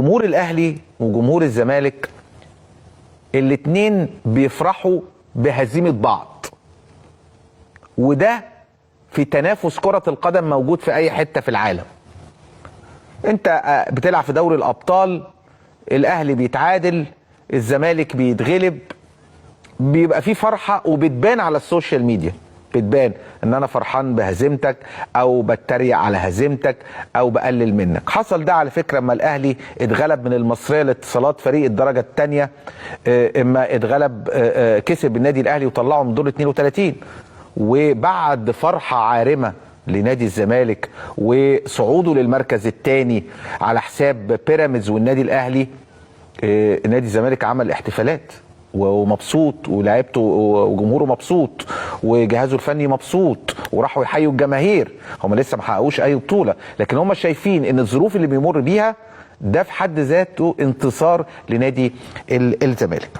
جمهور الاهلي وجمهور الزمالك الاتنين بيفرحوا بهزيمة بعض، وده في تنافس كرة القدم موجود في اي حتة في العالم. انت بتلعب في دوري الابطال، الاهلي بيتعادل، الزمالك بيتغلب، بيبقى في فرحة وبتبان على السوشيال ميديا، بتبان ان انا فرحان بهزيمتك او بتريق على هزيمتك او بقلل منك. حصل ده على فكره اما الاهلي اتغلب من المصريه للاتصالات فريق الدرجه الثانيه، اما اتغلب كسب النادي الاهلي وطلعه من دور 32، وبعد فرحه عارمه لنادي الزمالك وصعوده للمركز الثاني على حساب بيراميدز والنادي الاهلي، نادي الزمالك عمل احتفالات ومبسوط، ولاعيبته وجمهوره مبسوط، وجهازه الفني مبسوط، وراحوا يحيوا الجماهير. هم لسه ما حققوش اي بطوله، لكن هم شايفين ان الظروف اللي بيمر بيها ده في حد ذاته انتصار لنادي الزمالك.